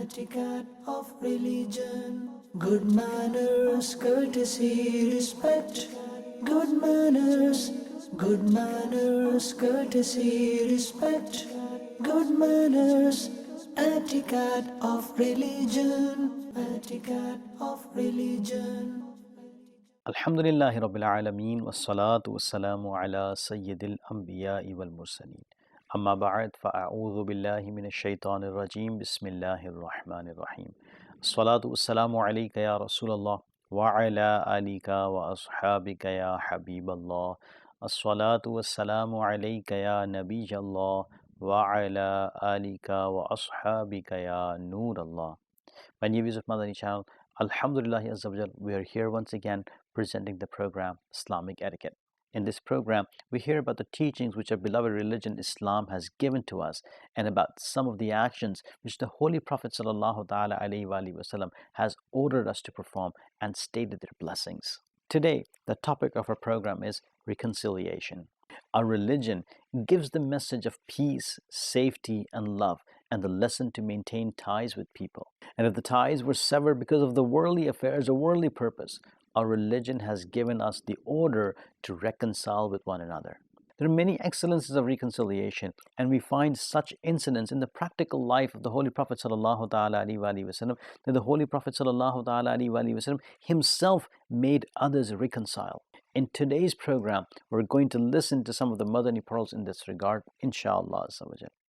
etiquette of religion. Good manners, courtesy, respect. Good manners, courtesy, respect. Good manners, etiquette of religion. Etiquette of religion. Alhamdulillahi Rabbil Alameen wassalatu wassalamu ala Sayyidil Anbiya'i wal Mursaleen. Amma ba'd fa'a'udhu billahi minash shaitanir rajim. Bismillahir Rahmanir Rahim. Assalatu wassalamu alayka ya Rasulallah wa ala alika wa ashabika ya Habiballah. Assalatu wassalamu alayka ya Nabiyallah wa ala alika wa ashabika ya Nurallah. My new viewers of Madani Channel, Alhamdulillah Azza wa Jal, we are here once again presenting the program Islamic Etiquette. In this program, we hear about the teachings which our beloved religion Islam has given to us and about some of the actions which the Holy Prophet ﷺ has ordered us to perform and stated their blessings. Today, the topic of our program is reconciliation. Our religion gives the message of peace, safety, and love, and the lesson to maintain ties with people. And if the ties were severed because of the worldly affairs or worldly purpose, our religion has given us the order to reconcile with one another. There are many excellences of reconciliation, and we find such incidents in the practical life of the Holy Prophet ﷺ, that the Holy Prophet ﷺ himself made others reconcile. In today's program, we're going to listen to some of the Madani pearls in this regard, inshallah.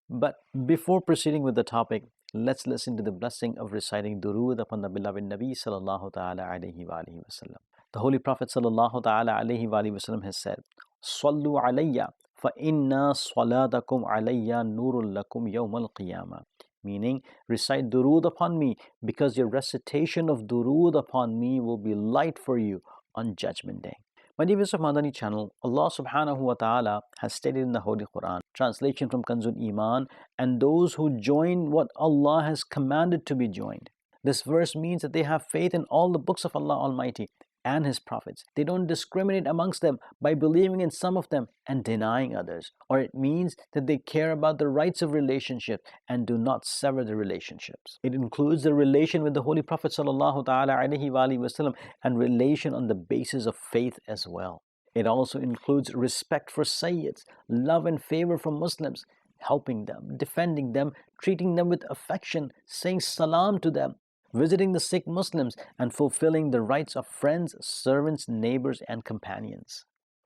But before proceeding with the topic, let's listen to the blessing of reciting durood upon the beloved Nabi sallallahu ta'ala alayhi wa alihi wasallam. The Holy Prophet sallallahu ta'ala alayhi wa alihi wasallam has said, Sallu alayya fa inna salatakum alayya nurul lakum yawm al-qiyamah. Meaning, recite durood upon me, because your recitation of durood upon me will be light for you on Judgment Day. My dear viewers of Madani Channel, Allah subhanahu wa ta'ala has stated in the Holy Quran, translation from Kanzul Iman, and those who join what Allah has commanded to be joined. This verse means that they have faith in all the books of Allah Almighty and His prophets. They don't discriminate amongst them by believing in some of them and denying others. Or it means that they care about the rights of relationship and do not sever the relationships. It includes the relation with the Holy Prophet sallallahu ta'ala alayhi wa alihi wasallam and relation on the basis of faith as well. It also includes respect for Sayyids, love and favor from Muslims, helping them, defending them, treating them with affection, saying salam to them, visiting the sick Muslims, and fulfilling the rights of friends, servants, neighbors, and companions.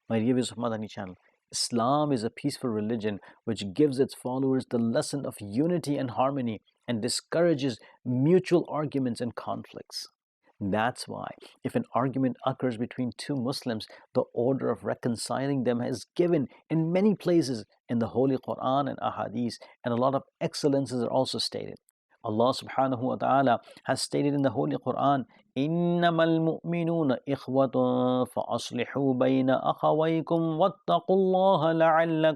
My dear viewers of Madani Channel, Islam is a peaceful religion which gives its followers the lesson of unity and harmony and discourages mutual arguments and conflicts. That's why, if an argument occurs between two Muslims, the order of reconciling them is given in many places in the Holy Quran and Ahadith, and a lot of excellences are also stated. Allah subhanahu wa ta'ala has stated in the Holy Quran, إِنَّمَا الْمُؤْمِنُونَ إِخْوَةٌ فَأَصْلِحُوا بَيْنَ أَخَوَيْكُمْ وَاتَّقُوا اللَّهَ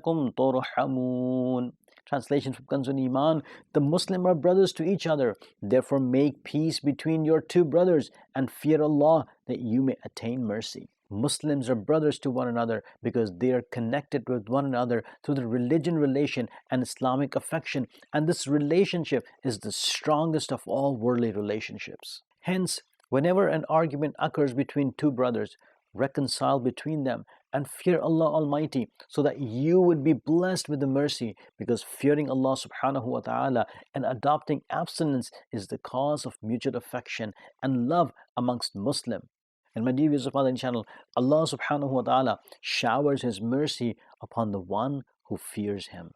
لَعَلَّكُمْ تُرْحَمُونَ. Translation from Kanzul Iman, the Muslims are brothers to each other, therefore make peace between your two brothers and fear Allah that you may attain mercy. Muslims are brothers to one another because they are connected with one another through the religion relation and Islamic affection, and this relationship is the strongest of all worldly relationships. Hence, whenever an argument occurs between two brothers, reconcile between them and fear Allah Almighty so that you would be blessed with the mercy, because fearing Allah subhanahu wa ta'ala and adopting abstinence is the cause of mutual affection and love amongst Muslims. And my dear viewers of Madani Channel, Allah subhanahu wa ta'ala showers His mercy upon the one who fears Him.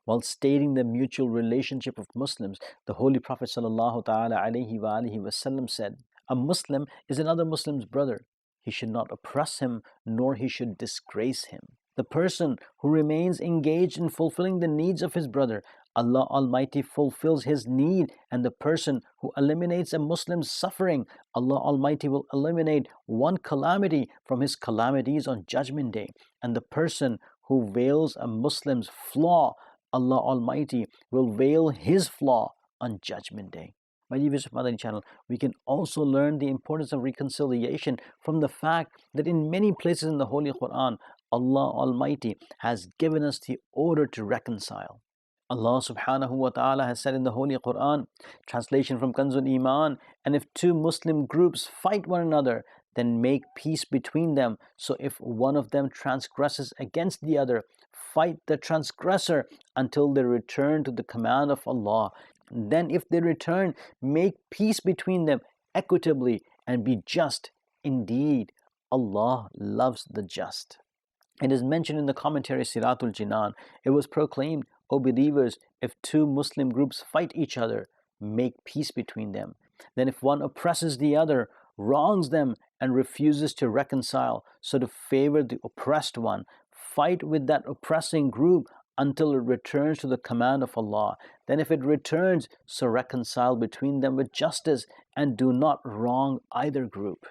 While stating the mutual relationship of Muslims, the Holy Prophet sallallahu ta'ala alayhi wa alihi wasallam said, a Muslim is another Muslim's brother. He should not oppress him, nor he should disgrace him. The person who remains engaged in fulfilling the needs of his brother, Allah Almighty fulfills his need, and the person who eliminates a Muslim's suffering, Allah Almighty will eliminate one calamity from his calamities on Judgment Day. And the person who veils a Muslim's flaw, Allah Almighty will veil his flaw on Judgment Day. My dear viewers of Madani Channel, we can also learn the importance of reconciliation from the fact that in many places in the Holy Quran, Allah Almighty has given us the order to reconcile. Allah subhanahu wa ta'ala has said in the Holy Quran, translation from Kanzul Iman, and if two Muslim groups fight one another, then make peace between them. So if one of them transgresses against the other, fight the transgressor until they return to the command of Allah. Then if they return, make peace between them equitably and be just. Indeed, Allah loves the just. It is mentioned in the commentary Siratul Jinan. It was proclaimed, O believers, if two Muslim groups fight each other, make peace between them. Then if one oppresses the other, wrongs them, and refuses to reconcile, so to favor the oppressed one, fight with that oppressing group until it returns to the command of Allah. Then if it returns, so reconcile between them with justice and do not wrong either group.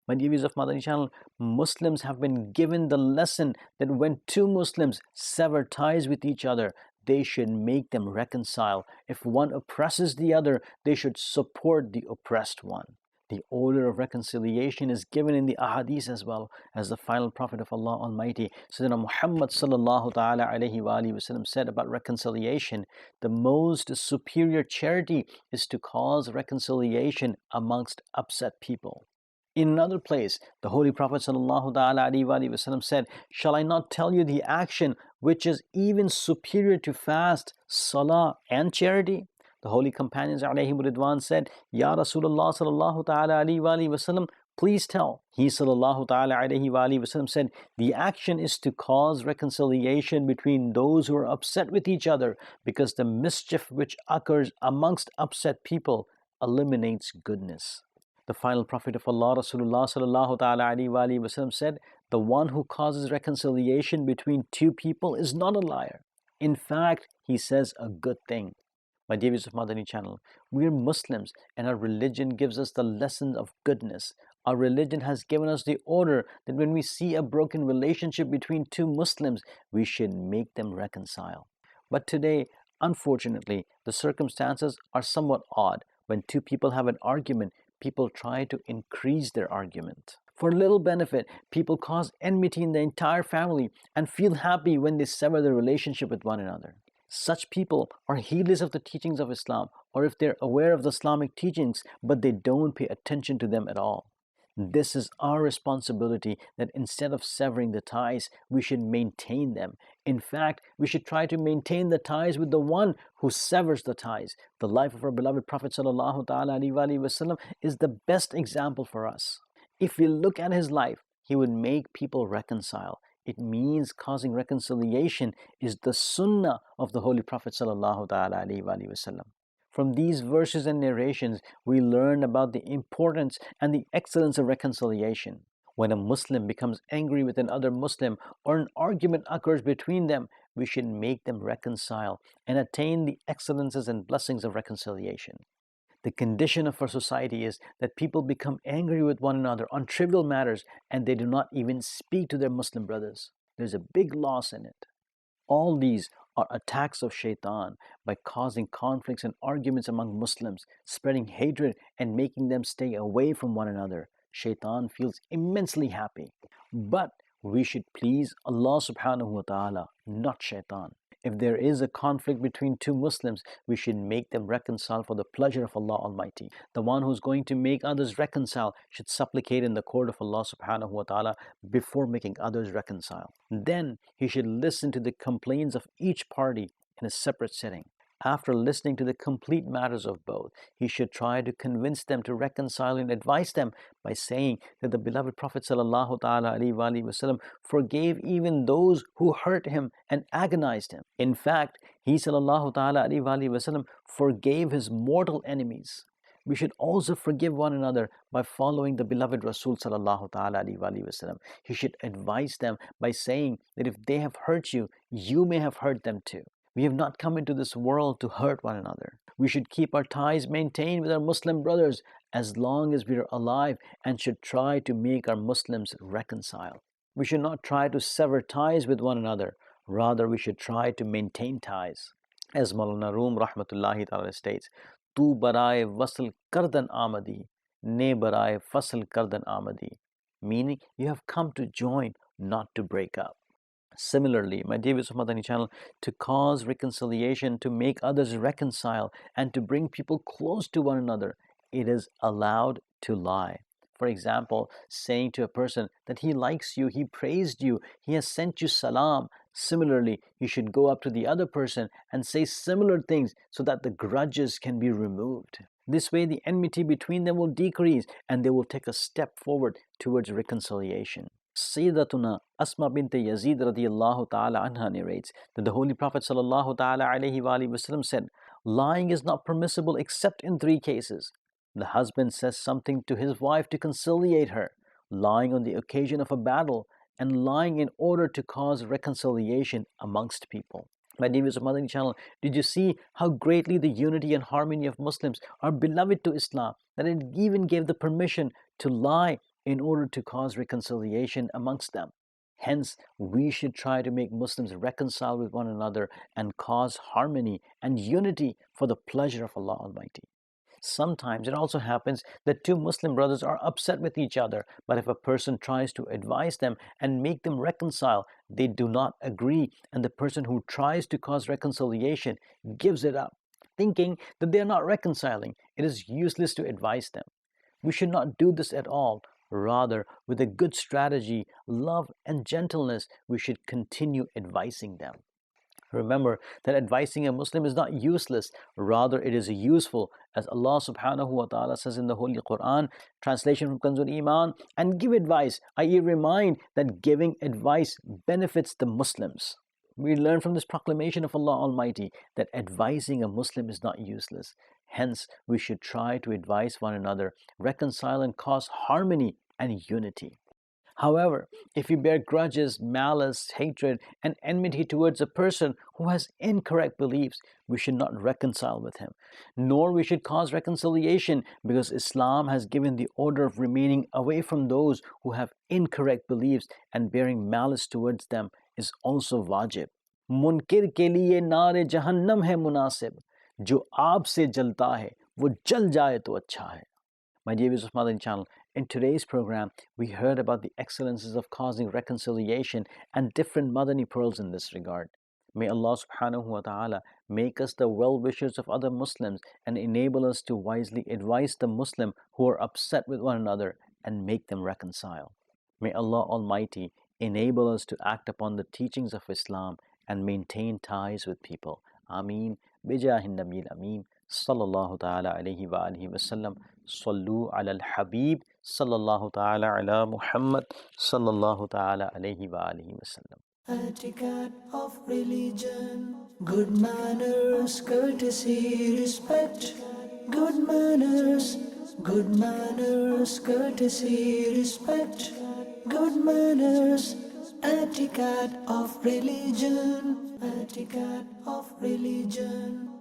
My dear viewers of Madani Channel, Muslims have been given the lesson that when two Muslims sever ties with each other, they should make them reconcile. If one oppresses the other, they should support the oppressed one. The order of reconciliation is given in the ahadith as well, as the final prophet of Allah Almighty, Sayyidina Muhammad sallallahu ta'ala alayhi wa alihi wasallam said about reconciliation, the most superior charity is to cause reconciliation amongst upset people. In another place, the Holy Prophet ﷺ said, shall I not tell you the action which is even superior to fast, salah, and charity? The Holy Companions ﷺ said, Ya Rasulullah ﷺ, please tell. He ﷺ said, the action is to cause reconciliation between those who are upset with each other, because the mischief which occurs amongst upset people eliminates goodness. The final prophet of Allah, Rasulullah sallallahu ta'ala alayhi wa alihi wasallam said, the one who causes reconciliation between two people is not a liar. In fact, he says a good thing. My dear viewers of Madani Channel, we are Muslims and our religion gives us the lessons of goodness. Our religion has given us the order that when we see a broken relationship between two Muslims, we should make them reconcile. But today, unfortunately, the circumstances are somewhat odd. When two people have an argument, people try to increase their argument. For little benefit, people cause enmity in the entire family and feel happy when they sever their relationship with one another. Such people are heedless of the teachings of Islam, or if they're aware of the Islamic teachings, but they don't pay attention to them at all. This is our responsibility, that instead of severing the ties, we should maintain them. In fact, we should try to maintain the ties with the one who severs the ties. The life of our beloved Prophet ﷺ is the best example for us. If we look at his life, he would make people reconcile. It means causing reconciliation is the Sunnah of the Holy Prophet ﷺ. From these verses and narrations, we learn about the importance and the excellence of reconciliation. When a Muslim becomes angry with another Muslim or an argument occurs between them, we should make them reconcile and attain the excellences and blessings of reconciliation. The condition of our society is that people become angry with one another on trivial matters and they do not even speak to their Muslim brothers. There's a big loss in it. All these are attacks of shaitan by causing conflicts and arguments among Muslims, spreading hatred and making them stay away from one another. Shaitan feels immensely happy. But we should please Allah subhanahu wa ta'ala, not shaitan. If there is a conflict between two Muslims, we should make them reconcile for the pleasure of Allah Almighty. The one who's going to make others reconcile should supplicate in the court of Allah subhanahu wa ta'ala before making others reconcile. Then he should listen to the complaints of each party in a separate setting. After listening to the complete matters of both, he should try to convince them to reconcile and advise them by saying that the beloved Prophet ﷺ forgave even those who hurt him and agonized him. In fact, he ﷺ forgave his mortal enemies. We should also forgive one another by following the beloved Rasul ﷺ. He should advise them by saying that if they have hurt you, you may have hurt them too. We have not come into this world to hurt one another. We should keep our ties maintained with our Muslim brothers as long as we are alive and should try to make our Muslims reconcile. We should not try to sever ties with one another. Rather, we should try to maintain ties. As Maulana Room rahmatullahi ta'ala states, Tu baraye wasl kardan amadi, ne baraye fasl kardan amadi. Meaning, you have come to join, not to break up. Similarly, my dear viewers of Madani Channel, to cause reconciliation, to make others reconcile, and to bring people close to one another, it is allowed to lie. For example, saying to a person that he likes you, he praised you, he has sent you salam. Similarly, you should go up to the other person and say similar things so that the grudges can be removed. This way, the enmity between them will decrease and they will take a step forward towards reconciliation. Sayyidatuna Asma bint Yazid radiyallahu ta'ala anha narrates that the Holy Prophet sallallahu ta'ala alayhi wa alihi wasallam said, lying is not permissible except in 3 cases. The husband says something to his wife to conciliate her, lying on the occasion of a battle, and lying in order to cause reconciliation amongst people. My dear viewers of Madani Channel, did you see how greatly the unity and harmony of Muslims are beloved to Islam, that it even gave the permission to lie in order to cause reconciliation amongst them? Hence, we should try to make Muslims reconcile with one another and cause harmony and unity for the pleasure of Allah Almighty. Sometimes it also happens that 2 Muslim brothers are upset with each other, but if a person tries to advise them and make them reconcile, they do not agree, and the person who tries to cause reconciliation gives it up, thinking that they are not reconciling. It is useless to advise them. We should not do this at all. Rather, with a good strategy, love, and gentleness, we should continue advising them. Remember that advising a Muslim is not useless, rather it is useful, as Allah subhanahu wa ta'ala says in the Holy Quran, translation from Kanzul Iman, and give advice, i.e. remind that giving advice benefits the Muslims. We learn from this proclamation of Allah Almighty that advising a Muslim is not useless. Hence, we should try to advise one another, reconcile and cause harmony and unity. However, if we bear grudges, malice, hatred, and enmity towards a person who has incorrect beliefs, we should not reconcile with him, nor we should cause reconciliation, because Islam has given the order of remaining away from those who have incorrect beliefs, and bearing malice towards them is also wajib. मुनकिर के लिए नारे जहन्नम है मुनासिब, जो आग से जलता है वो जल जाए तो अच्छा है. My dear viewers of Madani Channel, in today's program, we heard about the excellences of causing reconciliation and different Madani pearls in this regard. May Allah subhanahu wa ta'ala make us the well-wishers of other Muslims and enable us to wisely advise the Muslim who are upset with one another and make them reconcile. May Allah Almighty enable us to act upon the teachings of Islam and maintain ties with people. Ameen. Bijahin Nabil Ameen. Sallallahu ta'ala alayhi wa alihi wa sallam. Sallu ala al-Habib. Sallallahu ta'ala ala Muhammad. Sallallahu ta'ala alayhi wa alihi wa sallam. Etiquette of religion, good manners, courtesy, respect, good manners, courtesy, respect, good manners, etiquette of religion, etiquette of religion.